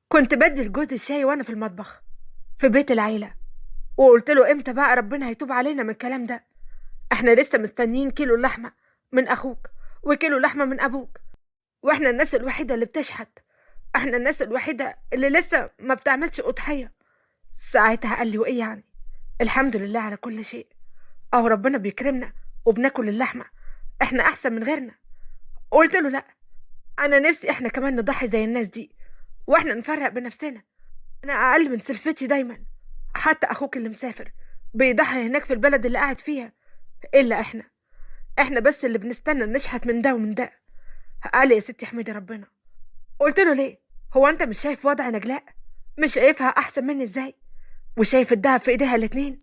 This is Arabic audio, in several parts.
كنت بدي لجوزي الشاي وانا في المطبخ في بيت العيلة، وقلت له امتى بقى ربنا هيتوب علينا من الكلام ده. احنا لسه مستنيين كيلو لحمة من اخوك وكيلو لحمة من ابوك، واحنا الناس الوحيدة اللي بتشحت. احنا الناس الوحيدة اللي لسه ما بتعملش اضحية. ساعتها قال لي وايه يعني؟ الحمد لله على كل شيء، اهو ربنا بيكرمنا وبناكل اللحمة، احنا احسن من غيرنا. قلت له لا، انا نفسي احنا كمان نضحي زي الناس دي، واحنا نفرق بنفسنا. انا اقل من سلفتي دايما، حتى اخوك اللي مسافر بيضحي هناك في البلد اللي قاعد فيها، الا احنا بس اللي بنستنى نشحت من ده ومن ده. قال لي يا ستي احمدي ربنا. قلت له ليه؟ هو انت مش شايف وضع نجلاء؟ مش شايفها احسن مني ازاي؟ وشايف الدهب في ايديها الاتنين؟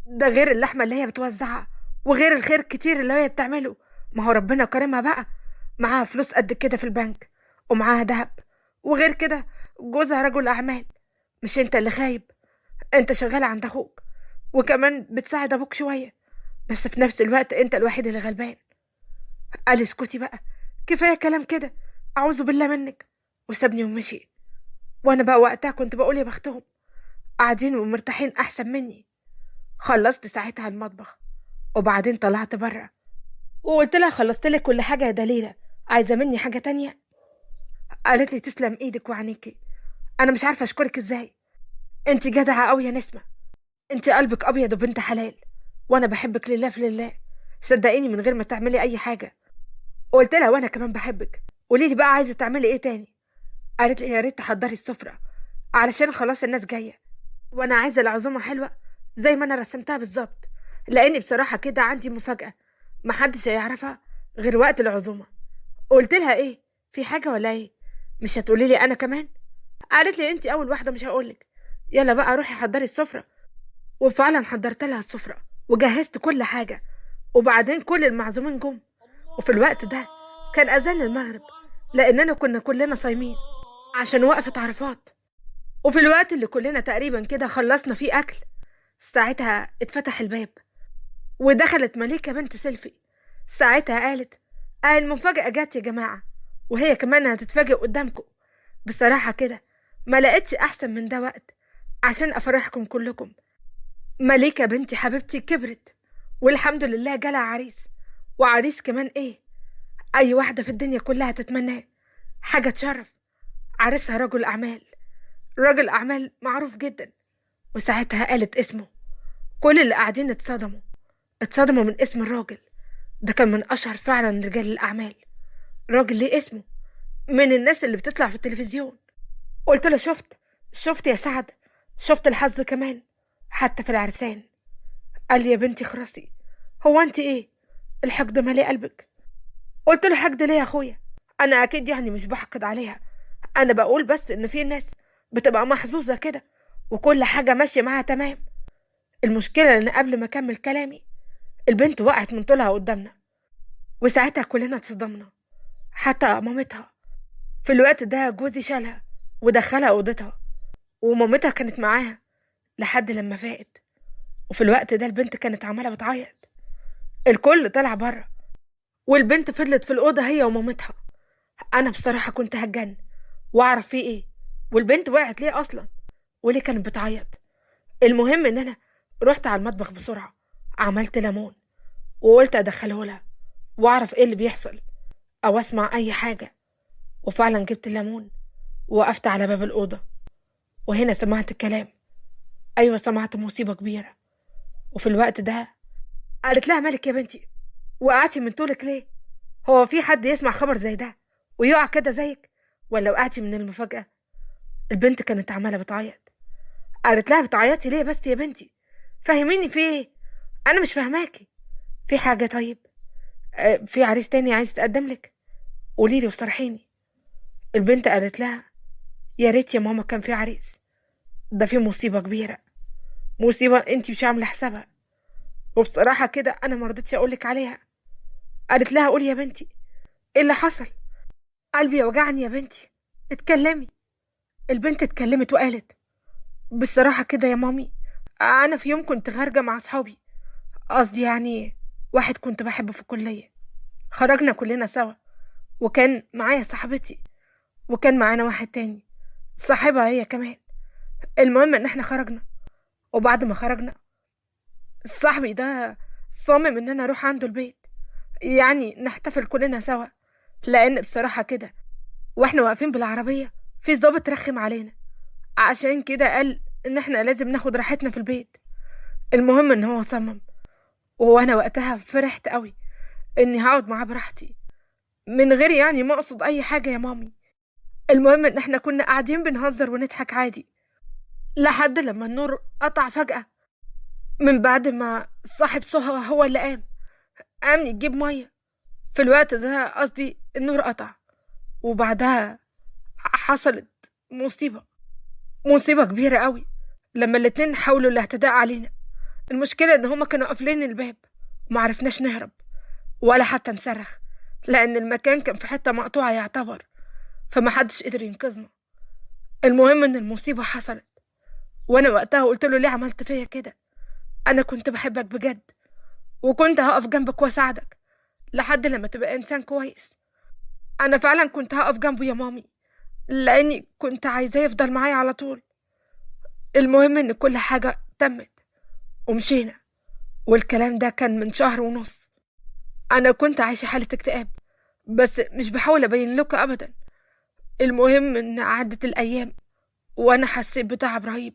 ده غير اللحمه اللي هي بتوزعها، وغير الخير كتير اللي هي بتعمله. ما هو ربنا كرمها بقى، معاها فلوس قد كده في البنك، ومعاها دهب. وغير كده جوزها رجل اعمال. مش انت اللي خايب؟ انت شغال عند اخوك، وكمان بتساعد ابوك شويه، بس في نفس الوقت انت الوحيد اللي غلبان. قال اسكتي بقى، كفايه كلام كده، اعوذ بالله منك. وسابني ومشي. وانا بقى وقتها كنت بقول يا بختهم، قاعدين ومرتاحين احسن مني. خلصت ساعتها المطبخ، وبعدين طلعت بره وقلت لها خلصت لك كل حاجه يا دليله، عايزه مني حاجه تانية؟ قالت لي تسلم ايدك وعينيكي، انا مش عارفه اشكرك ازاي. انت جدعه قوي يا نسمه، انت قلبك ابيض وبنت حلال، وانا بحبك لله في لله، صدقيني من غير ما تعملي اي حاجه. قلت لها وانا كمان بحبك، قولي لي بقى عايزه تعملي ايه تاني؟ قالت لي يا ريت تحضري السفره، علشان خلاص الناس جايه، وانا عايزه العزومه حلوه زي ما انا رسمتها بالظبط، لاني بصراحه كده عندي مفاجاه محدش هيعرفها غير وقت العزومه. قلت لها ايه؟ في حاجه ولا ايه؟ مش هتقولي لي انا كمان؟ قالت لي انت اول واحده، مش هقولك. يلا بقى روحي حضري السفره. وفعلا حضرت لها السفرة وجهزت كل حاجة، وبعدين كل المعزومين جم. وفي الوقت ده كان أذان المغرب، لأننا كنا كلنا صايمين عشان وقفة عرفات. وفي الوقت اللي كلنا تقريبا كده خلصنا فيه أكل، ساعتها اتفتح الباب ودخلت مليكة بنت سيلفي. ساعتها قالت المفاجأة جت يا جماعة، وهي كمان هتتفاجئ قدامكم. بصراحة كده ما لقيتش أحسن من ده وقت عشان أفرحكم كلكم. مليكة بنتي حبيبتي كبرت، والحمد لله جالها عريس، وعريس كمان ايه اي واحدة في الدنيا كلها تتمناه، حاجة تشرف. عريسها رجل اعمال، رجل اعمال معروف جدا. وساعتها قالت اسمه، كل اللي قاعدين اتصدموا من اسم الراجل ده. كان من اشهر فعلا رجال الاعمال، راجل ليه اسمه، من الناس اللي بتطلع في التلفزيون. قلت له شفت يا سعد، شفت الحظ كمان حتى في العرسان. قال لي يا بنتي خرسي، هو انت ايه الحقد مالي قلبك؟ قلت له حقد ليه يا اخويا؟ انا اكيد يعني مش بحقد عليها، انا بقول بس ان في ناس بتبقى محظوظه كده وكل حاجه ماشيه معاها تمام. المشكله ان قبل ما اكمل كلامي البنت وقعت من طولها قدامنا، وساعتها كلنا اتصدمنا، حتى مامتها. في الوقت ده جوزي شالها ودخلها اوضتها، ومامتها كانت معاها لحد لما فاقت. وفي الوقت ده البنت كانت عماله بتعيط. الكل طلع بره، والبنت فضلت في الأوضة هي ومامتها. أنا بصراحة كنت هتجن وأعرف فيه إيه، والبنت وقعت ليه أصلا، وليه كانت بتعيط. المهم إن أنا رحت على المطبخ بسرعة، عملت ليمون وقلت أدخله لها وأعرف إيه اللي بيحصل أو أسمع أي حاجة. وفعلا جبت الليمون ووقفت على باب الأوضة، وهنا سمعت الكلام. أيوة سمعت مصيبة كبيرة. وفي الوقت ده قالت لها مالك يا بنتي، وقعتي من طولك ليه؟ هو في حد يسمع خبر زي ده ويقع كده زيك، ولا وقعتي من المفاجأة؟ البنت كانت عمالة بتعيط. قالت لها بتعيطي ليه بس يا بنتي؟ فهميني في ايه؟ انا مش فاهماكي. في حاجة طيب؟ في عريس تاني عايز تقدم لك؟ قوليلي وصرحيني. البنت قالت لها يا ريت يا ماما كان في عريس، ده في مصيبة كبيرة، مصيبة انتي مش عاملة حسابها، وبصراحة كده انا مرضتش اقولك عليها. قالت لها قولي يا بنتي، ايه اللي حصل؟ قلبي يوجعني يا بنتي، اتكلمي. البنت اتكلمت وقالت بصراحة كده يا مامي، أنا في يوم كنت خارجة مع أصحابي، قصدي يعني واحد كنت بحبه في الكلية. خرجنا كلنا سوا، وكان معايا صاحبتي، وكان معانا واحد تاني. صاحبها هي كمان. المهم ان احنا خرجنا، وبعد ما خرجنا صاحبي ده صامم ان انا اروح عنده البيت، يعني نحتفل كلنا سوا. لان بصراحة كده واحنا واقفين بالعربية في ضابط رخم علينا، عشان كده قال ان احنا لازم ناخد راحتنا في البيت. المهم ان هو صمم، وانا وقتها فرحت قوي اني هقعد معاه براحتي من غير يعني ما اقصد اي حاجة يا مامي. المهم ان احنا كنا قاعدين بنهزر ونضحك عادي، لحد لما النور قطع فجأة، من بعد ما صاحب سهى هو اللي قام يجيب مية. في الوقت ده قصدي النور قطع، وبعدها حصلت مصيبة، مصيبة كبيرة قوي لما الاتنين حاولوا الاعتداء علينا. المشكلة ان هما كانوا قافلين الباب ومعرفناش نهرب ولا حتى نصرخ، لان المكان كان في حتة مقطوعة يعتبر، فمحدش قدر ينقذنا. المهم ان المصيبة حصلت، وانا وقتها قلت له ليه عملت فيا كده؟ انا كنت بحبك بجد، وكنت هقف جنبك واساعدك لحد لما تبقى انسان كويس. انا فعلا كنت هقف جنبه يا مامي، لاني كنت عايزاه يفضل معايا على طول. المهم ان كل حاجة تمت ومشينا، والكلام ده كان من شهر ونص. انا كنت عايشة حالة اكتئاب، بس مش بحاول ابين لكم ابدا. المهم ان عدت الايام وانا حسيت بتعب رهيب،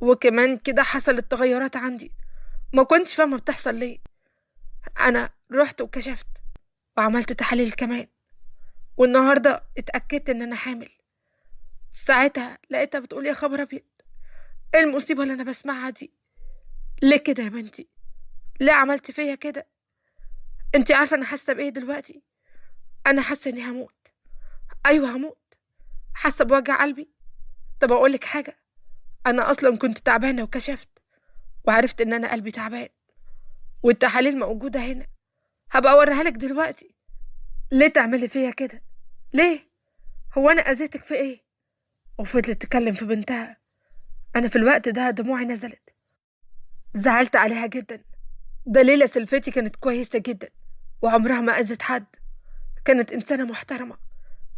وكمان كده حصلت تغيرات عندي ما كنتش فاهمة بتحصل ليه. انا رحت وكشفت وعملت تحاليل كمان، والنهاردة اتأكدت ان انا حامل. ساعتها لقيتها بتقول يا خبر ابيض، ايه المصيبة اللي انا بسمعها دي؟ ليه كده يا بنتي؟ ليه عملت فيا كده؟ انتي عارفة انا حاسة بايه دلوقتي؟ انا حاسة اني هموت. ايوه هموت، حاسة بوجع قلبي. طب اقولك حاجة، انا اصلا كنت تعبانة وكشفت وعرفت ان انا قلبي تعبان، والتحاليل موجودة هنا، هبقى اوريها لك دلوقتي. ليه تعملي فيا كده؟ ليه؟ هو انا اذيتك في ايه؟ وفضلت تتكلم في بنتها. انا في الوقت ده دموعي نزلت، زعلت عليها جدا. دليلة سلفتي كانت كويسة جدا وعمرها ما اذت حد، كانت انسانة محترمة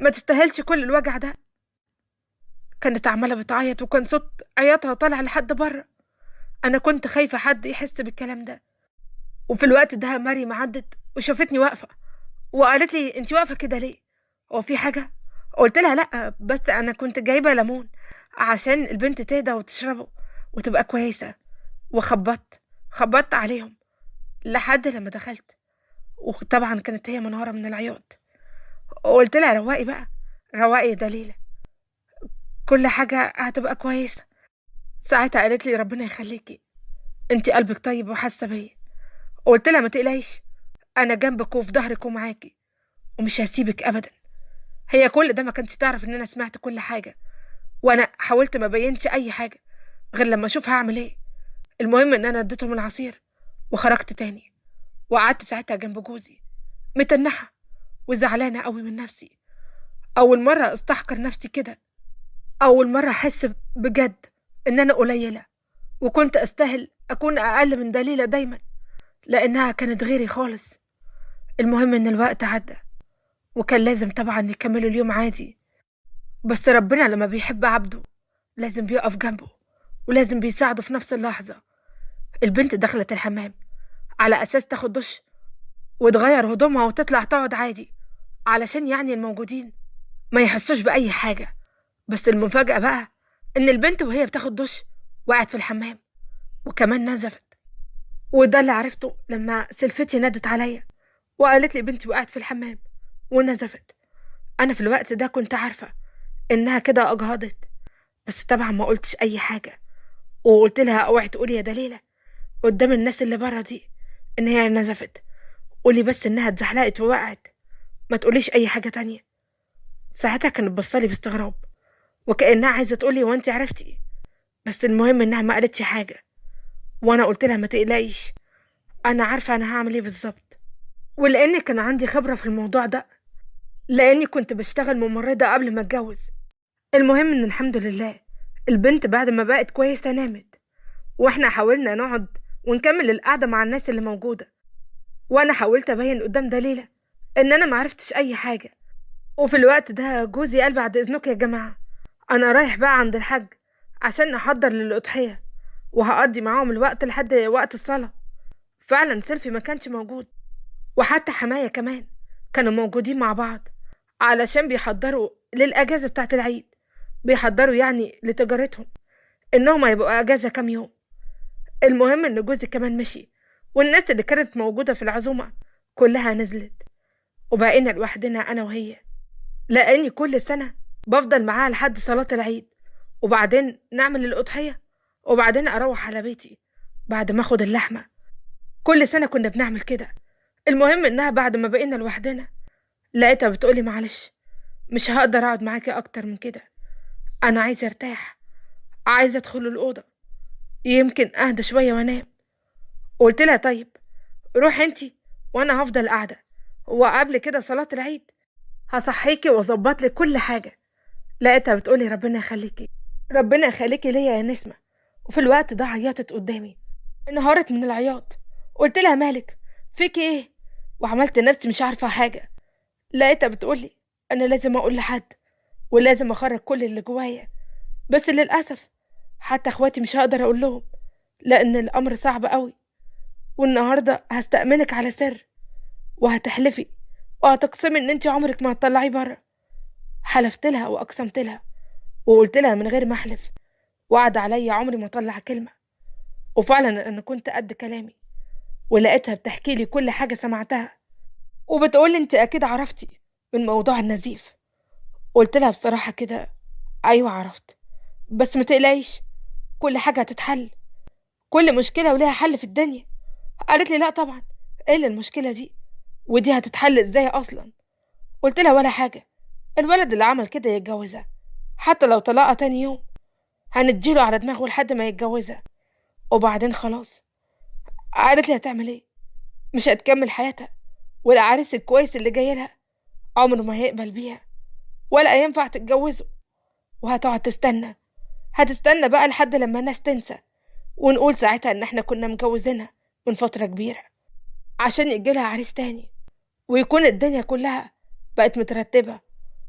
ما تستاهلش كل الوجع ده. كانت عمالة بتعيط وكان صوت عياطها طالع لحد بره. انا كنت خايفة حد يحس بالكلام ده. وفي الوقت ده مريم عدت وشافتني واقفة وقالت لي انتي واقفة كده ليه؟ هو في حاجة؟ قلت لها لا، بس انا كنت جايبة ليمون عشان البنت تهدى وتشربه وتبقى كويسة. خبطت عليهم لحد لما دخلت، وطبعا كانت هي منهارة من العياط. قلت لها رواقي بقى، رواقي يا دليلة، كل حاجة هتبقى كويسة. ساعتها قالت لي ربنا يخليكي، انتي قلبك طيب وحاسة بيا. قلت لها ما تقلقيش، انا جنبك وفي ظهرك ومعاكي ومش هسيبك ابدا. هي كل ده ما كانتش تعرف ان انا سمعت كل حاجة، وانا حاولت ما بينش اي حاجة غير لما اشوف هعمل ايه. المهم ان انا اديتهم العصير وخرجت تاني، وقعدت ساعتها جنب جوزي متنحة وزعلانة قوي من نفسي. اول مرة استحقر نفسي كده، اول مرة احس بجد ان انا قليلة وكنت استاهل اكون اقل من دليلة دايما، لانها كانت غيري خالص. المهم ان الوقت عدى، وكان لازم طبعا يكملوا اليوم عادي، بس ربنا لما بيحب عبده لازم بيقف جنبه ولازم بيساعده في نفس اللحظة. البنت دخلت الحمام على أساس تاخد دش وتغير هدومها وتطلع تقعد عادي، علشان يعني الموجودين ما يحسوش بأي حاجة. بس المفاجأة بقى إن البنت وهي بتاخد دش وقعت في الحمام وكمان نزفت. وده اللي عرفته لما سلفتي نادت عليا وقالت لي بنتي وقعت في الحمام ونزفت. أنا في الوقت ده كنت عارفة إنها كده أجهضت، بس طبعا ما قلتش أي حاجة، وقلت لها اوعي تقولي يا دليلة قدام الناس اللي برا دي ان هي نزفت، قولي بس انها اتزحلقت ووقعت، ما تقوليش اي حاجة تانية. ساعتها كانت بصالي باستغراب وكأنها عايزة تقولي وانتي عرفتي، بس المهم انها ما قالتش حاجة. وانا قلت لها ما تقلقيش، انا عارفة انا هعمل ايه بالظبط. ولاني كان عندي خبرة في الموضوع ده، لاني كنت بشتغل ممرضة قبل ما اتجوز. المهم ان الحمد لله البنت بعد ما بقت كويسة نامت، واحنا حاولنا نقعد ونكمل القعدة مع الناس اللي موجودة، وانا حاولت ابين قدام دليلة ان انا معرفتش اي حاجة. وفي الوقت ده جوزي قال بعد اذنك يا جماعة انا رايح بقى عند الحاج عشان نحضر للأضحية، وهقضي معاهم الوقت لحد وقت الصلاة. فعلا سيلفي ما كانش موجود، وحتى حماية كمان كانوا موجودين مع بعض علشان بيحضروا للأجازة بتاعت العيد. بيحضروا يعني لتجارتهم إنهم هيبقوا أجازة كام يوم. المهم إن جوزي كمان مشي، والناس اللي كانت موجودة في العزومة كلها نزلت، وبقينا لوحدنا أنا وهي. لأني كل سنة بفضل معاها لحد صلاة العيد، وبعدين نعمل الأضحية، وبعدين أروح على بيتي بعد ما أخد اللحمة. كل سنة كنا بنعمل كده. المهم إنها بعد ما بقينا لوحدنا لقيتها بتقولي معلش، مش هقدر أقعد معاكي أكتر من كده، أنا عايزة أرتاح، عايزة أدخل الأوضة يمكن أهدى شوية وأنام. قلت لها طيب روح انتي وأنا هفضل قاعدة، وقبل كده صلاة العيد هصحيكي وأظبط لك كل حاجة. لقيتها بتقولي ربنا يخليكي، ربنا يخليكي ليا يا نسمة. وفي الوقت ده عيطت قدامي، انهارت من العياط. قلت لها مالك، فيكي ايه؟ وعملت نفسي مش عارفة حاجة. لقيتها بتقولي انا لازم اقول لحد، ولازم اخرج كل اللي جوايا، بس للاسف حتى اخواتي مش هقدر اقول لهم، لان الامر صعب قوي. والنهارده هستأمنك على سر، وهتحلفي وهتقسمي ان انتي عمرك ما هتطلعيه بره. حلفت لها واقسمت لها، وقلت لها من غير ما احلف، وعد عليا عمري ما اطلع كلمة. وفعلا انا كنت قد كلامي، ولقيتها بتحكي لي كل حاجة سمعتها، وبتقولي انت اكيد عرفتي من موضوع النزيف. قلت لها بصراحة كده ايوه عرفت، بس ما تقلقيش، كل حاجة هتتحل، كل مشكلة وليها حل في الدنيا. قالت لي لا طبعا، ايه اللي المشكلة دي؟ ودي هتتحل ازاي اصلا؟ قلت لها ولا حاجة، الولد اللي عمل كده يتجوزها، حتى لو طلقها تاني يوم هنديله على دماغه لحد ما يتجوزها، وبعدين خلاص. قالت لي هتعمل ايه؟ مش هتكمل حياتها، والعريس الكويس اللي جاي لها عمره ما هيقبل بيها، ولا ينفع تتجوزه، وهتقعد تستنى. هتستنى بقى لحد لما الناس تنسى، ونقول ساعتها ان احنا كنا مجوزينها من فترة كبيرة عشان يجيلها عريس تاني، ويكون الدنيا كلها بقت مترتبة.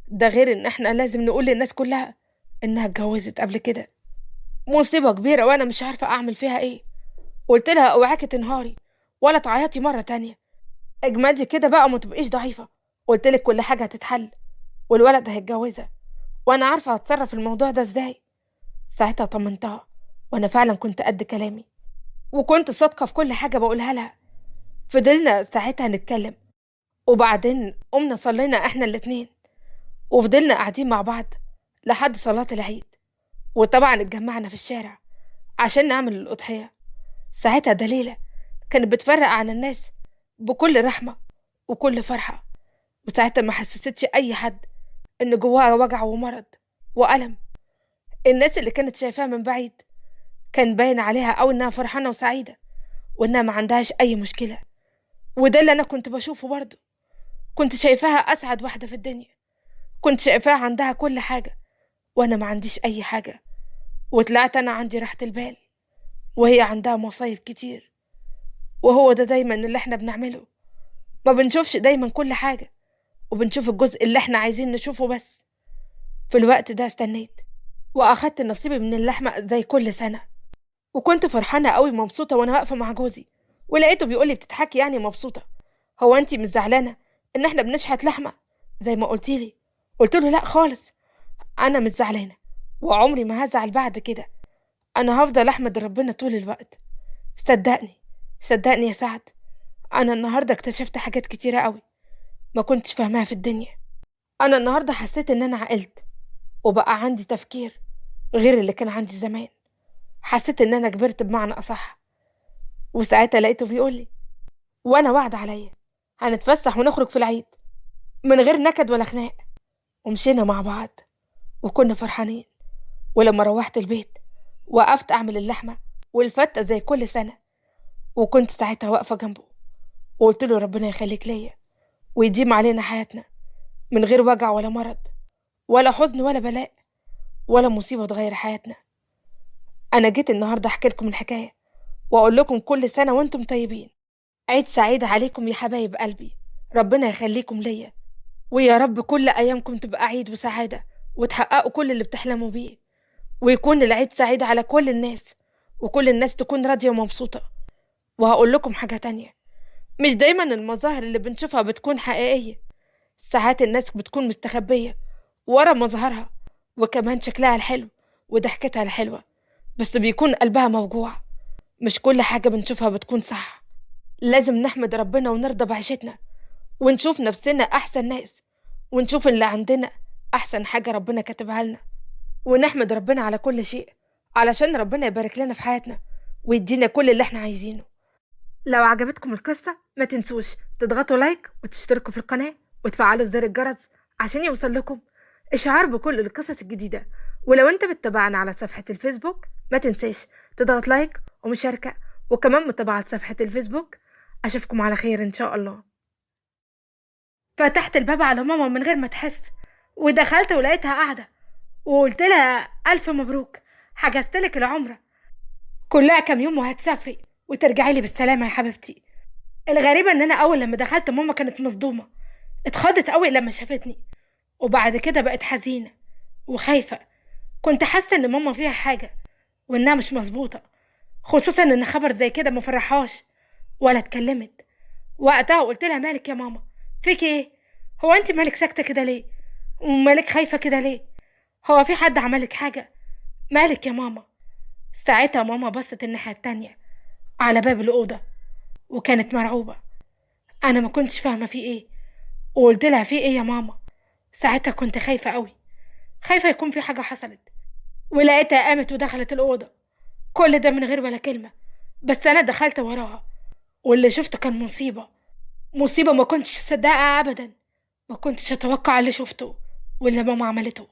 ده غير ان احنا لازم نقول للناس كلها انها اتجوزت قبل كده. مصيبة كبيرة وانا مش عارفة اعمل فيها ايه. قلت لها اوعاكي تنهاري ولا تعيطي مرة تانية، اجمدي كده بقى وما تبقيش ضعيفة. قلت لك كل حاجة هتتحل، والولد هيتجوزها، وانا عارفة هتصرف في الموضوع ده ازاي. ساعتها طمنتها، وانا فعلا كنت قد كلامي، وكنت صادقة في كل حاجة بقولها لها. فضلنا ساعتها نتكلم، وبعدين قمنا صلينا احنا الاتنين، وفضلنا قاعدين مع بعض لحد صلاة العيد. وطبعا اتجمعنا في الشارع عشان نعمل الأضحية. ساعتها دليلة كانت بتفرق عن الناس بكل رحمة وكل فرحة، وساعتها ما حسستش أي حد إن جواها وجع ومرض وألم. الناس اللي كانت شايفاها من بعيد كان باين عليها أوي إنها فرحانة وسعيدة، وإنها ما عندهاش أي مشكلة. وده اللي أنا كنت بشوفه برضه، كنت شايفاها أسعد واحدة في الدنيا، كنت شايفاها عندها كل حاجة وأنا ما عنديش أي حاجة. وطلعت أنا عندي راحة البال، وهي عندها مصايب كتير. وهو ده دايما اللي احنا بنعمله، ما بنشوفش دايما كل حاجة، وبنشوف الجزء اللي احنا عايزين نشوفه بس. في الوقت ده استنيت، واخدت نصيبي من اللحمة زي كل سنة، وكنت فرحانة قوي مبسوطة وانا واقفة مع جوزي. ولقيته بيقولي بتضحكي يعني مبسوطة؟ هو انتي مش زعلانة ان احنا بنشحت لحمة زي ما قلتيلي؟ قلت له لا خالص، انا مش زعلانة، وعمري ما هزعل بعد كده. انا هفضل احمد ربنا طول الوقت. صدقني، صدقني يا سعد، انا النهاردة اكتشفت حاجات كتيرة قوي ما كنتش فاهماها في الدنيا. انا النهاردة حسيت ان انا عقلت، وبقى عندي تفكير غير اللي كان عندي زمان. حسيت ان انا كبرت بمعنى اصح. وساعتها لقيته بيقولي وانا وعد عليا هنتفسح ونخرج في العيد من غير نكد ولا خناق. ومشينا مع بعض وكنا فرحانين. ولما روحت البيت وقفت اعمل اللحمة والفتة زي كل سنة، وكنت ساعتها واقفة جنبه، وقلت له ربنا يخليك ليا ويديم علينا حياتنا من غير وجع ولا مرض ولا حزن ولا بلاء ولا مصيبة تغير حياتنا. انا جيت النهاردة احكي لكم الحكاية، واقول لكم كل سنة وانتم طيبين. عيد سعيد عليكم يا حبايب قلبي، ربنا يخليكم ليا، ويا رب كل ايامكم تبقى عيد وسعادة وتحققوا كل اللي بتحلموا بيه، ويكون العيد سعيد على كل الناس، وكل الناس تكون راضية ومبسوطة. وهقول لكم حاجة تانية، مش دايما المظاهر اللي بنشوفها بتكون حقيقية. ساعات الناس بتكون مستخبية ورا مظهرها، وكمان شكلها الحلو وضحكتها الحلوة، بس بيكون قلبها موجوع. مش كل حاجة بنشوفها بتكون صح. لازم نحمد ربنا ونرضى بعيشتنا، ونشوف نفسنا أحسن ناس، ونشوف اللي عندنا أحسن حاجة ربنا كاتبها لنا، ونحمد ربنا على كل شيء، علشان ربنا يبارك لنا في حياتنا ويدينا كل اللي احنا عايزينه. لو عجبتكم القصة ما تنسوش تضغطوا لايك وتشتركوا في القناة وتفعلوا زر الجرس عشان يوصل لكم إشعار بكل القصص الجديدة. ولو انت بتتابعنا على صفحة الفيسبوك ما تنساش تضغط لايك ومشاركة، وكمان متابعة صفحة الفيسبوك. أشوفكم على خير إن شاء الله. فتحت الباب على ماما من غير ما تحس، ودخلت ولقيتها قاعدة، وقلت لها ألف مبروك، حجزتلك العمرة كلها كام يوم وهتسافري وترجعي لي بالسلامة يا حبيبتي. الغريبة ان انا اول لما دخلت ماما كانت مصدومة، اتخضت قوي لما شافتني، وبعد كده بقت حزينة وخايفة. كنت حاسة ان ماما فيها حاجة وانها مش مظبوطة، خصوصا ان خبر زي كده مفرحهاش ولا اتكلمت. وقتها قلت لها مالك يا ماما، فيكي ايه؟ هو انت مالك ساكتة كده ليه؟ ومالك خايفة كده ليه؟ هو في حد عملك حاجة؟ مالك يا ماما؟ ساعتها ماما بصت الناحية التانية على باب الأوضة وكانت مرعوبة. أنا ما كنتش فاهمة في إيه، وقلت لها في إيه يا ماما؟ ساعتها كنت خايفة قوي، خايفة يكون في حاجة حصلت. ولقيتها قامت ودخلت الأوضة، كل ده من غير ولا كلمة، بس أنا دخلت وراها، واللي شفته كان مصيبة، مصيبة ما كنتش صدقها أبدا. ما كنتش أتوقع اللي شفته واللي ماما عملته.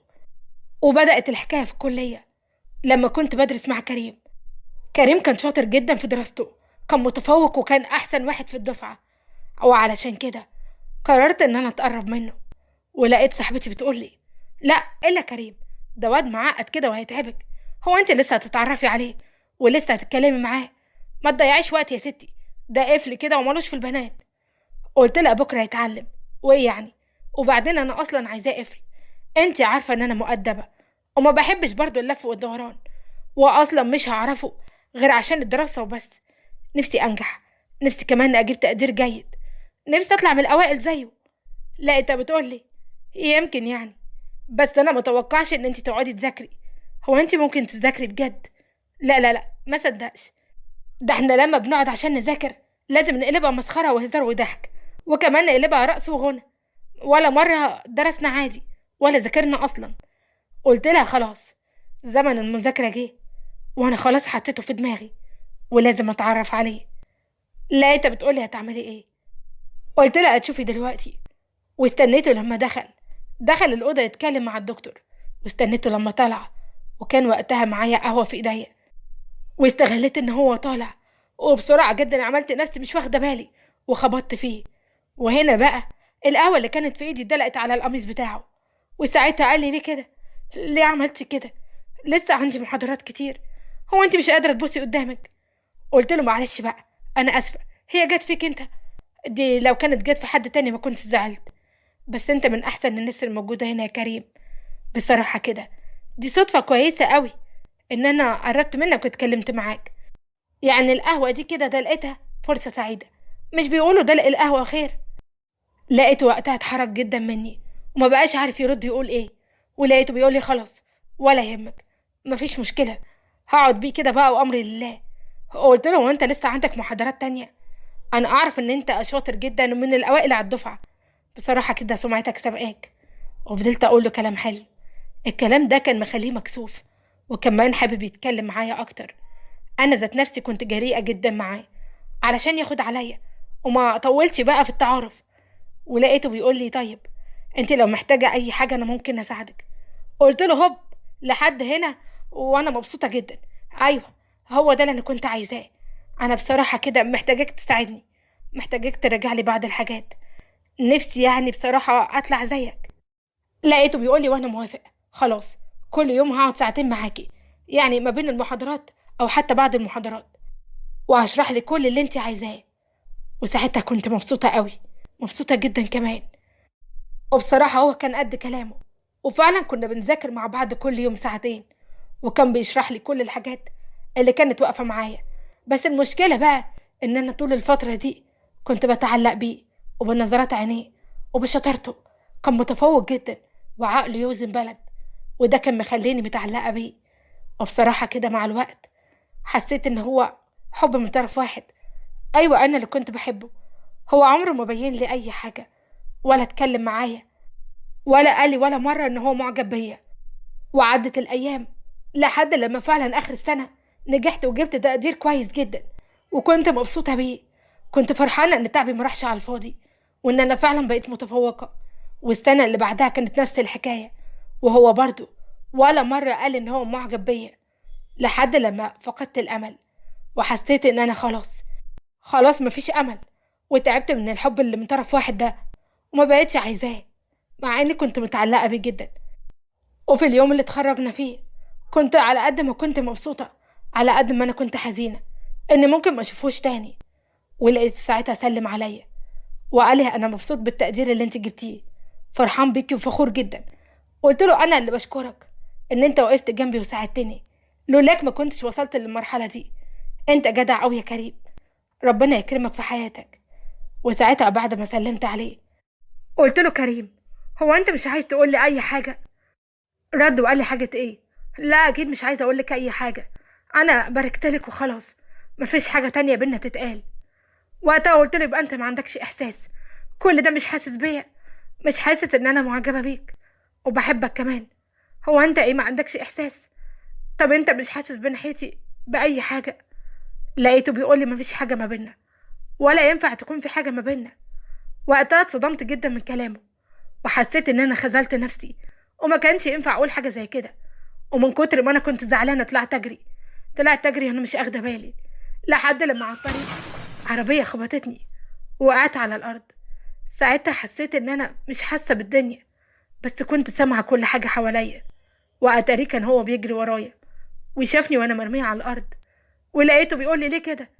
وبدأت الحكاية في الكلية لما كنت بدرس مع كريم. كريم كان شاطر جدا في دراسته، كان متفوق وكان أحسن واحد في الدفعة، وعلشان كده قررت إن أنا أتقرب منه. ولقيت صاحبتي بتقولي لا إلا كريم ده واد معقد كده وهيتعبك، هو أنت لسه هتتعرفي عليه ولسه هتتكلمي معاه؟ ما تضيعيش وقت يا ستي، ده قفل كده ومالوش في البنات. قلت لها بكرة هيتعلم، وإيه يعني؟ وبعدين أنا أصلا عايزاه قفل، أنت عارفة إن أنا مؤدبة وما بحبش برضو اللف والدوران، وأصلا مش هعرفه غير عشان الدراسة وبس. نفسي أنجح، نفسي كمان أجيب تقدير جيد، نفسي أطلع من الأوائل زيه. لقيتها بتقولي يمكن يعني، بس أنا متوقعش إن أنت تقعدي تذاكري. هو أنت ممكن تذاكري بجد؟ لا لا لا، ما صدقش. ده احنا لما بنقعد عشان نذاكر لازم نقلبها مسخرة وهزار وضحك، وكمان نقلبها رقص وغنى. ولا مرة درسنا عادي ولا ذاكرنا أصلا. قلت لها خلاص، زمن المذاكرة جه، وأنا خلاص حطيته في دماغي ولازم أتعرف عليه. لقيتها بتقولي هتعملي إيه؟ قلت لها هتشوفي دلوقتي. واستنيته لما دخل الأوضة يتكلم مع الدكتور، واستنيته لما طلع، وكان وقتها معايا قهوة في إيديا، واستغلت إن هو طالع، وبسرعة جدا عملت نفسي مش واخدة بالي وخبطت فيه. وهنا بقى القهوة اللي كانت في إيدي دلقت على القميص بتاعه. وساعتها قال لي ليه كده؟ ليه عملتي كده؟ لسه عندي محاضرات كتير، هو انت مش قادرة تبصي قدامك؟ قلت له معلش بقى، أنا آسفة، هي جت فيك انت، دي لو كانت جت في حد تاني ما كنت زعلت، بس انت من احسن الناس الموجودة هنا يا كريم. بصراحة كده دي صدفة كويسة قوي ان انا قربت منك واتكلمت معاك، يعني القهوة دي كده دلقتها فرصة سعيدة، مش بيقولوا دلق القهوة خير؟ لقيته وقتها اتحرك جدا مني وما بقاش عارف يرد يقول ايه، ولقيته بيقول لي خلاص ولا يهمك، مفيش مشكلة، هقعد بيه كده بقى وامري لله. قلت له وانت لسه عندك محاضرات تانية؟ انا اعرف ان انت شاطر جدا ومن الاوائل على الدفعة، بصراحة كده سمعتك سابقاك. وفضلت اقول له كلام حلو، الكلام ده كان مخليه مكسوف، وكمان حابب يتكلم معايا اكتر. انا ذات نفسي كنت جريئة جدا معاه علشان ياخد عليا وما طولتش بقى في التعارف. ولقيته بيقول لي طيب انت لو محتاجة اي حاجة انا ممكن اساعدك. قلت له هوب، لحد هنا وانا مبسوطة جدا. ايوه، هو ده اللي انا كنت عايزاه. انا بصراحة كده محتاجاك تساعدني، محتاجاك تراجع لي بعض الحاجات، نفسي يعني بصراحة اطلع زيك. لقيته بيقول لي وانا موافق، خلاص كل يوم هقعد ساعتين معاكي، يعني ما بين المحاضرات او حتى بعد المحاضرات، وهشرح لي كل اللي انت عايزاه. وساعتها كنت مبسوطة قوي، مبسوطة جدا كمان. وبصراحة هو كان قد كلامه، وفعلا كنا بنذاكر مع بعض كل يوم ساعتين، وكان بيشرح لي كل الحاجات اللي كانت واقفة معايا. بس المشكلة بقى إن أنا طول الفترة دي كنت بتعلق بيه وبنظرات عينيه وبشطارته. كان متفوق جدا وعقله يوزن بلد، وده كان مخليني متعلقة بيه. وبصراحة كده مع الوقت حسيت إن هو حب من طرف واحد. أيوة، أنا اللي كنت بحبه. هو عمره ما بين لي أي حاجة ولا اتكلم معايا ولا قال لي ولا مرة إن هو معجب بيا. وعدت الأيام لحد لما فعلا آخر السنة نجحت وجبت تقدير كويس جدا، وكنت مبسوطة بيه. كنت فرحانة إن تعبي ما راحش على الفاضي، وإن أنا فعلا بقيت متفوقة. والسنة اللي بعدها كانت نفس الحكاية، وهو برضو ولا مرة قال إن هو معجب بيا. لحد لما فقدت الأمل وحسيت إن أنا خلاص مفيش أمل، وتعبت من الحب اللي من طرف واحد ده وما بقيتش عايزاه، مع إني كنت متعلقة بيه جدا. وفي اليوم اللي اتخرجنا فيه كنت على قد ما كنت مبسوطة على قد ما أنا كنت حزينة إن ممكن ما أشوفوش تاني. ولقيت ساعتها سلم عليا وقال لي أنا مبسوط بالتقدير اللي انت جبتيه، فرحان بيكي وفخور جدا. قلت له أنا اللي بشكرك إن انت وقفت جنبي وساعدتني، لولاك ما كنتش وصلت للمرحلة دي. انت جدع أوي يا كريم، ربنا يكرمك في حياتك. وساعتها بعد ما سلمت عليه قلت له كريم، هو انت مش عايز تقول لي أي حاجة؟ رد وقال لي حاجة ايه؟ لا اكيد مش عايزة اقول لك اي حاجة، انا باركتلك وخلاص، مفيش حاجة تانية بينا تتقال. وقتها قلت له يبقى انت ما عندكش احساس؟ كل ده مش حاسس بيا؟ مش حاسس ان انا معجبة بيك وبحبك كمان؟ هو انت ايه، ما عندكش احساس؟ طب انت مش حاسس بناحيتي باي حاجة؟ لقيته بيقول لي مفيش حاجة ما بينا، ولا ينفع تكون في حاجة ما بينا. وقتها اتصدمت جدا من كلامه، وحسيت ان انا خذلت نفسي، وما كانش ينفع اقول حاجة زي كده. ومن كتر ما انا كنت زعلانة طلعت اجري وانا مش اخده بالي، لحد لما على الطريق عربية خبطتني وقعت على الارض. ساعتها حسيت ان انا مش حاسة بالدنيا، بس كنت سامعة كل حاجة حواليا. واتاري كان هو بيجري ورايا وشافني وانا مرمية على الارض، ولقيته بيقول لي ليه كده؟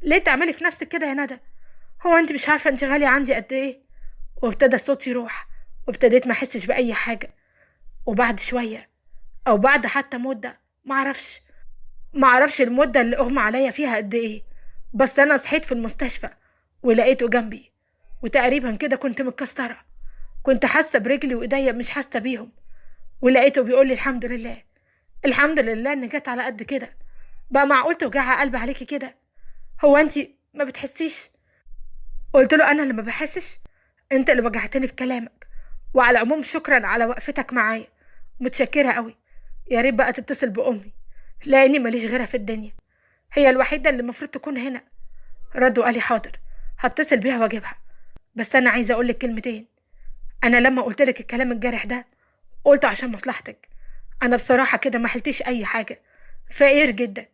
ليه تعملي في نفسك كده يا ندى؟ هو انت مش عارفة انت غالية عندي قد ايه؟ وابتدى الصوت يروح، وابتديت ما احسش باي حاجة. وبعد شوية او بعد حتى مدة، معرفش المدة اللي اغمى عليا فيها قد ايه، بس انا صحيت في المستشفى ولقيته جنبي، وتقريبا كده كنت متكسرة. كنت حاسة برجلي وايديا مش حاسة بيهم. ولقيته بيقول لي الحمد لله، الحمد لله ان جت على قد كده. بقى معقول توجعها قلب عليكي كده؟ هو انتي ما بتحسيش؟ قلت له انا اللي ما بحسش؟ انت اللي وجعتني بكلامك. وعلى العموم شكرا على وقفتك معايا، متشكرة قوي. يا ريت بقى تتصل بأمي، لاني ماليش غيرها في الدنيا، هي الوحيدة اللي المفروض تكون هنا. رد وقال لي حاضر، هتصل بيها واجيبها. بس انا عايزة اقولك كلمتين. انا لما قلتلك الكلام الجارح ده قلته عشان مصلحتك. انا بصراحة كده ما حلتيش اي حاجة، فقير جدا.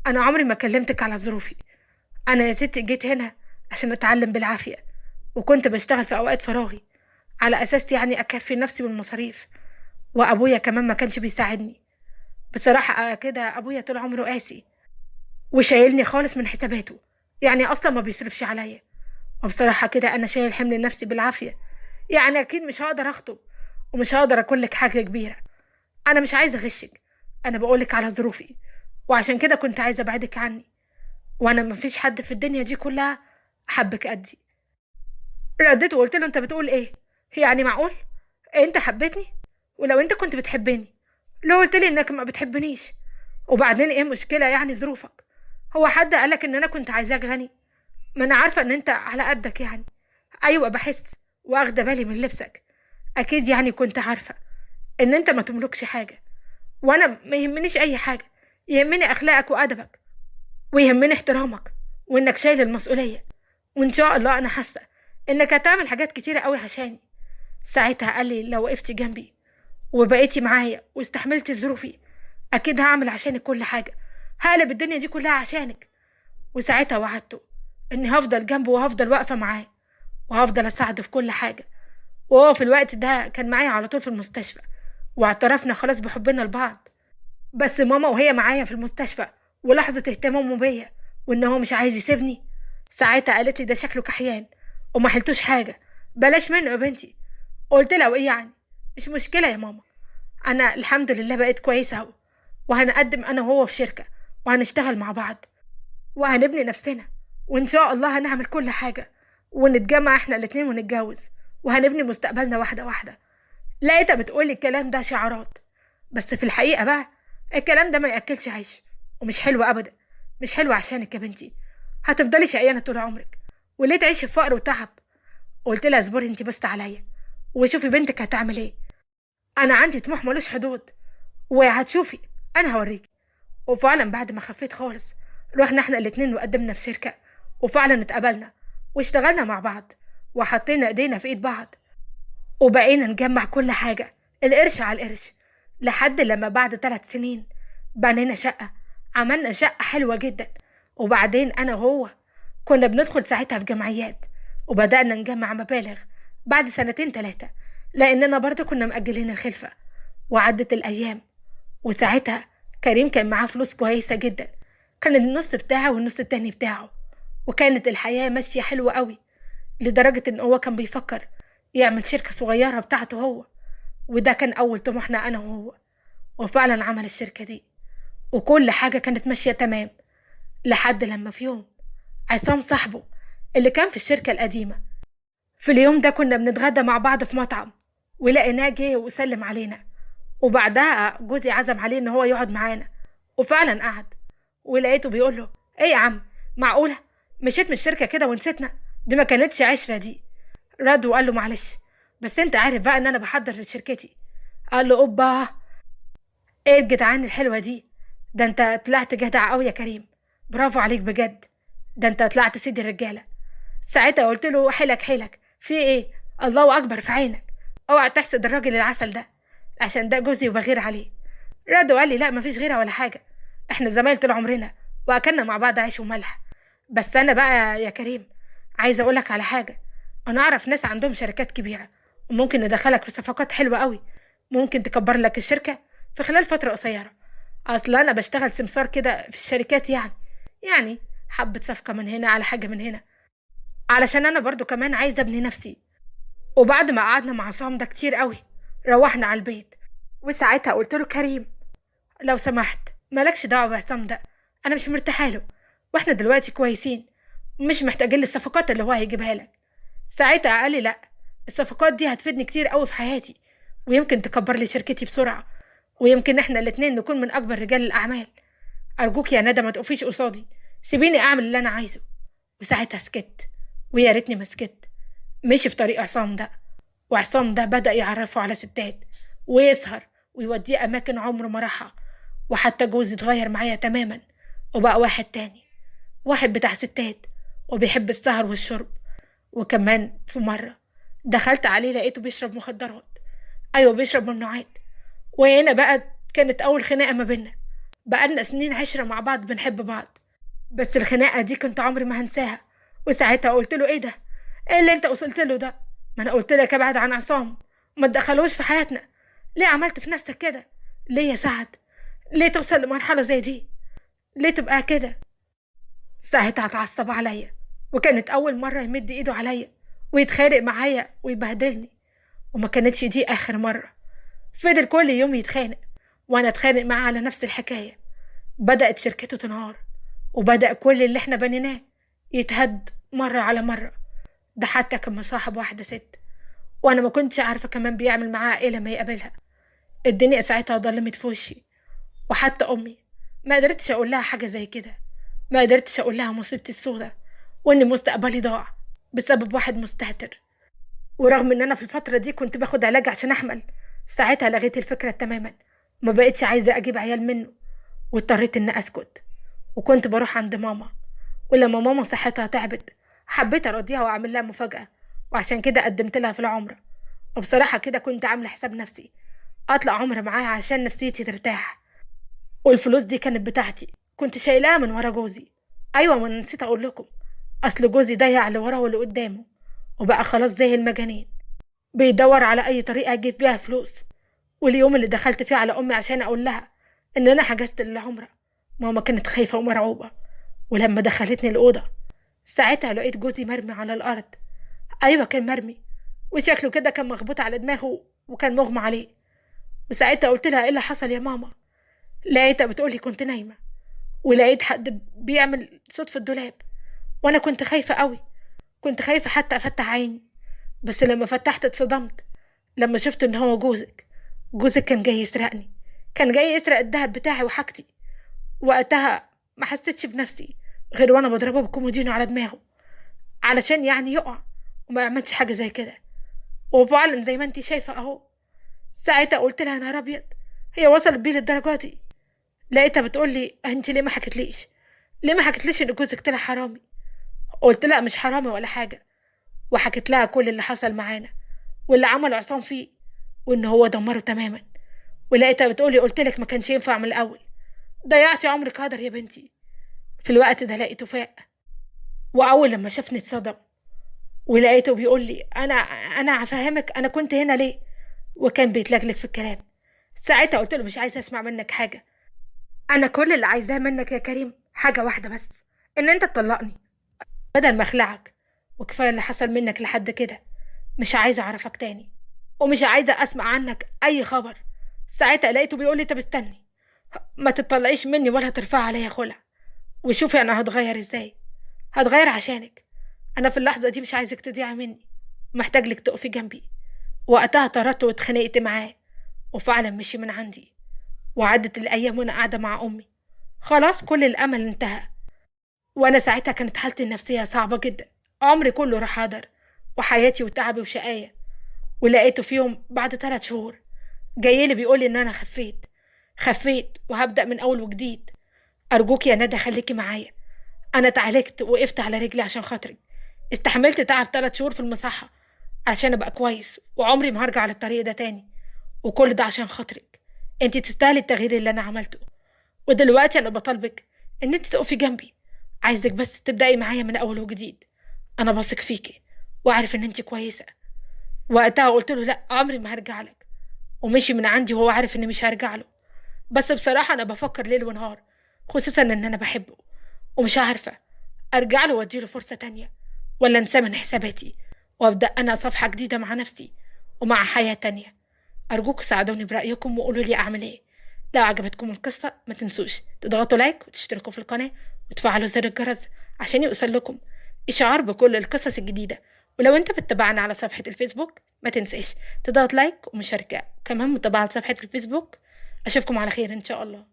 انا عمري ما كلمتك على ظروفي. انا يا ستي جيت هنا عشان اتعلم بالعافية، وكنت بشتغل في اوقات فراغي على اساس يعني اكفي نفسي بالمصاريف. وابويا كمان ما كانش بيساعدني. بصراحة كده ابويا طول عمره قاسي وشايلني خالص من حساباته، يعني اصلا ما بيصرفش عليا. وبصراحة كده انا شايل حمل نفسي بالعافية، يعني اكيد مش هقدر اخطب ومش هقدر اكون لك حاجة كبيرة. انا مش عايزة اغشك، انا بقولك على ظروفي، وعشان كده كنت عايزة ابعدك عني. وانا مفيش حد في الدنيا دي كلها حبك قدي. رديت وقلت له انت بتقول ايه؟ يعني معقول انت حبيتني؟ ولو انت كنت بتحبني لو قلت لي انك ما بتحبنيش؟ وبعدين ايه المشكلة يعني ظروفك؟ هو حد قالك ان انا كنت عايزاك غني؟ ما انا عارفة ان انت على قدك يعني. ايوه بحس واخده بالي من لبسك، اكيد يعني كنت عارفة ان انت ما تملكش حاجة، وانا ما يهمنيش اي حاجة. يهمني اخلاقك وادبك، ويهمني احترامك، وانك شايل المسؤولية. وان شاء الله انا حاسة انك هتعمل حاجات كتيرة قوي عشاني. ساعتها قال لي لو وقفتي جنبي وبقيتي معايا واستحملتي ظروفي، اكيد هعمل عشانك كل حاجة، هقلب الدنيا دي كلها عشانك. وساعتها وعدته اني هفضل جنبه وهفضل واقفة معاه وهفضل اساعده في كل حاجة. وهو في الوقت ده كان معايا على طول في المستشفى، واعترفنا خلاص بحبنا لبعض. بس ماما وهي معايا في المستشفى ولحظة اهتمامه بيا وان هو مش عايز يسيبني، ساعتها قالت لي ده شكله كحيان وما حلتوش حاجة، بلاش منه يا بنتي. قلت لها وايه يعني؟ مش مشكلة يا ماما، انا الحمد لله بقيت كويسه اهو، وهنقدم انا وهو في شركه، وهنشتغل مع بعض، وهنبني نفسنا، وان شاء الله هنعمل كل حاجه، ونتجمع احنا الاتنين ونتجوز، وهنبني مستقبلنا واحده واحده. لقيتها بتقولي الكلام ده شعارات، بس في الحقيقه بقى الكلام ده ما ياكلش عيش، ومش حلو ابدا. مش حلو عشانك يا بنتي، هتفضلي شقيانه طول عمرك، وليه تعيشي في فقر وتعب؟ قلت لها اصبري انت بس عليا، وشوفي بنتك هتعمل ايه. انا عندي طموح ملوش حدود، وهتشوفي، انا هوريكي. وفعلا بعد ما خفيت خالص رحنا احنا الاتنين وقدمنا في شركة، وفعلا اتقبلنا واشتغلنا مع بعض، وحطينا ايدينا في ايد بعض، وبقينا نجمع كل حاجة القرش على القرش، لحد لما بعد 3 سنين بنينا شقة. عملنا شقة حلوة جدا، وبعدين انا وهو كنا بندخل ساعتها في جمعيات، وبدأنا نجمع مبالغ بعد 2 3 لأننا برضه كنا مأجلين الخلفة. وعدت الأيام، وساعتها كريم كان معاه فلوس كويسة جدا، كان النص بتاعه والنص التاني بتاعه، وكانت الحياة ماشية حلوة قوي، لدرجة ان هو كان بيفكر يعمل شركة صغيرة بتاعته هو، وده كان أول طموحنا أنا وهو. وفعلا عمل الشركة دي، وكل حاجة كانت ماشية تمام، لحد لما في يوم عصام صاحبه اللي كان في الشركة القديمة، في اليوم ده كنا بنتغدى مع بعض في مطعم، ولقيناه جه وسلم علينا، وبعدها جوزي عزم عليه ان هو يقعد معانا، وفعلا قعد. ولقيته بيقول له: ايه يا عم، معقوله مشيت من الشركه كده ونسيتنا؟ دي ما كانتش عشره دي. رد وقال له: معلش، بس انت عارف بقى ان انا بحضر لشركتي. قال له: اوبا، ايه الجدعان الحلوه دي؟ ده انت طلعت جدع قوي يا كريم، برافو عليك بجد، ده انت طلعت سيد الرجاله. ساعتها قلت له: حيلك حيلك في ايه؟ الله اكبر في عينك، اوعى تحسد الراجل العسل ده، عشان ده جوزي وبغير عليه. رد وقال لي: لا مفيش غيرة ولا حاجة، احنا زمايل طول عمرنا، واكلنا مع بعض عيش وملح. بس انا بقى يا كريم عايزه اقولك على حاجة، انا اعرف ناس عندهم شركات كبيرة، وممكن ندخلك في صفقات حلوة قوي، ممكن تكبر لك الشركة في خلال فترة قصيرة. اصل انا بشتغل سمسار كده في الشركات، يعني حبة صفقة من هنا على حاجة من هنا، علشان انا برضو كمان عايزة ابني نفسي. وبعد ما قعدنا مع عصام ده كتير قوي، روحنا على البيت، وساعتها قلت له: كريم لو سمحت مالكش دعوة بعصام ده، انا مش مرتاحه له، واحنا دلوقتي كويسين، مش محتاجين للصفقات اللي هو هيجيبها لك. ساعتها قال لي: لا، الصفقات دي هتفيدني كتير قوي في حياتي، ويمكن تكبر لي شركتي بسرعة، ويمكن احنا الاتنين نكون من اكبر رجال الاعمال. ارجوك يا ندى ما تقفيش قصادي، سيبيني اعمل اللي انا عايزه. وساعتها سكت، ويا ريتني ما سكت. مشي في طريق عصام ده، وعصام ده بدأ يعرفه على ستات، ويسهر ويوديه أماكن عمره ما راحها. وحتى جوزي اتغير معايا تماما، وبقى واحد تاني، واحد بتاع ستات، وبيحب السهر والشرب. وكمان في مرة دخلت عليه لقيته بيشرب مخدرات، أيوة بيشرب ممنوعات. وهنا بقى كانت أول خناقة ما بينا، بقالنا سنين عشرة مع بعض بنحب بعض، بس الخناقة دي كنت عمري ما هنساها. وساعتها قلت له: ايه ده؟ ايه اللي انت وصلت له ده؟ ما انا قلت لك ابعد عن عصام وما تدخلوش في حياتنا. ليه عملت في نفسك كده؟ ليه يا سعد؟ ليه توصل لمرحلة زي دي؟ ليه تبقى كده؟ ساعتها اتعصب عليا، وكانت اول مرة يمد ايده عليا ويتخانق معايا ويبهدلني، وما كانتش دي اخر مرة. فضل كل يوم يتخانق، وانا اتخانق معاه على نفس الحكاية. بدأت شركته تنهار، وبدأ كل اللي احنا بنيناه يتهد مرة على مرة. ده حتى كان مصاحب واحدة ست، وانا ما كنتش عارفة كمان بيعمل معاها ايه لما يقابلها. الدنيا ساعتها ضلمت في وشي، وحتى امي ما قدرتش اقول لها حاجة زي كده، ما قدرتش اقول لها مصيبتي السودة، وان مستقبلي ضاع بسبب واحد مستهتر. ورغم ان انا في الفترة دي كنت باخد علاج عشان احمل، ساعتها لغيت الفكرة تماما، ما بقتش عايزة اجيب عيال منه، واضطريت ان اسكت. وكنت بروح عند ماما، ولما ماما صحتها تعبت حبيت ارضيها واعمل لها مفاجأة، وعشان كده قدمت لها في العمرة. وبصراحة كده كنت عاملة حساب نفسي اطلع عمرة معاها عشان نفسيتي ترتاح. والفلوس دي كانت بتاعتي، كنت شايلاها من ورا جوزي. ايوه، ما أنا نسيت اقول لكم، اصل جوزي ضيع اللي وراه واللي قدامه، وبقى خلاص زي المجانين بيدور على اي طريقة اجيب بيها فلوس. واليوم اللي دخلت فيه على امي عشان اقول لها ان انا حجزت العمرة، ماما كانت خايفة ومرعوبة. ولما دخلتني الأوضة ساعتها لقيت جوزي مرمي على الأرض. أيوة كان مرمي، وشكله كده كان مخبوط على دماغه وكان مغمى عليه. وساعتها قلت لها ايه اللي حصل يا ماما. لقيتها بتقولي كنت نايمة ولقيت حد بيعمل صوت في الدولاب، وانا كنت خايفة قوي، كنت خايفة حتى افتح عيني. بس لما فتحت اتصدمت لما شفت ان هو جوزك كان جاي يسرقني، كان جاي يسرق الدهب بتاعي وحاجتي. وقتها ما حسيتش بنفسي غير وانا بضربه بالكومودينو على دماغه علشان يعني يقع وما يعملش حاجة زي كده. وفعلا زي ما انتي شايفة اهو. ساعتها قلت لها يا نهار ابيض، هي وصلت بيه للدرجة دي؟ لقيتها بتقولي انتي ليه ما حكتليش، ليه ما حكتليش ان جوزك طلع حرامي؟ قلت لها مش حرامي ولا حاجة، وحكت لها كل اللي حصل معانا واللي عمله عصام فيه وان هو دمره تماما. ولقيتها بتقولي قلت لك ما كانش ينفع من الاول، ضيعتي عمرك هدر يا بنتي. في الوقت ده لقيته فاق، واول لما شافني اتصدم، ولقيته بيقول لي انا هفهمك انا كنت هنا ليه، وكان بيتلجلج في الكلام. ساعتها قلت له مش عايزه اسمع منك حاجه، انا كل اللي عايزاه منك يا كريم حاجه واحده بس، ان انت تطلقني بدل ما اخلعك. وكفايه اللي حصل منك لحد كده، مش عايزه اعرفك تاني ومش عايزه اسمع عنك اي خبر. ساعتها لقيته بيقول لي طب استني، ما تطلعيش مني ولا ترفع عليا خلع، وشوفي انا هتغير ازاي. هتغير عشانك، انا في اللحظه دي مش عايزك تضيعي مني، محتاج لك تقفي جنبي. وقتها طردت واتخانقت معاه، وفعلا مشي من عندي. وعدت الايام وانا قاعده مع امي، خلاص كل الامل انتهى. وانا ساعتها كانت حالتي النفسيه صعبه جدا، عمري كله راح هدر، وحياتي وتعبي وشقايه. ولقيته في يوم بعد 3 شهور جايلي بيقولي ان انا خفيت وهبدأ من اول وجديد. ارجوك يا ندى خليكي معايا، انا اتعالجت وقفت على رجلي عشان خاطرك، استحملت تعب 3 شهور في المصحة عشان ابقى كويس، وعمري ما هرجع للطريق ده تاني. وكل ده عشان خاطرك، انتي تستاهلي التغيير اللي انا عملته. ودلوقتي انا بطالبك ان انتي تقفي جنبي، عايزك بس تبدأي معايا من اول وجديد. انا بثق فيكي وعارف ان انتي كويسة. وقتها قلت له لا عمري ما هرجع لك، ومشي من عندي وهو عارف اني مش هرجع له. بس بصراحة انا بفكر ليل ونهار، خصوصا ان انا بحبه، ومش عارفة ارجع له واديله فرصة تانية، ولا انساه من حساباتي وابدأ انا صفحة جديدة مع نفسي ومع حياة تانية. ارجوك ساعدوني برأيكم وقولوا لي اعمل ايه. لو عجبتكم القصة ما تنسوش تضغطوا لايك وتشتركوا في القناة وتفعلوا زر الجرس عشان يوصل لكم اشعار بكل القصص الجديدة. ولو انت بتتابعنا على صفحة الفيسبوك ما تنساش تضغط لايك ومشاركة، كمان متابعة صفحة الفيسبوك. اشوفكم على خير ان شاء الله.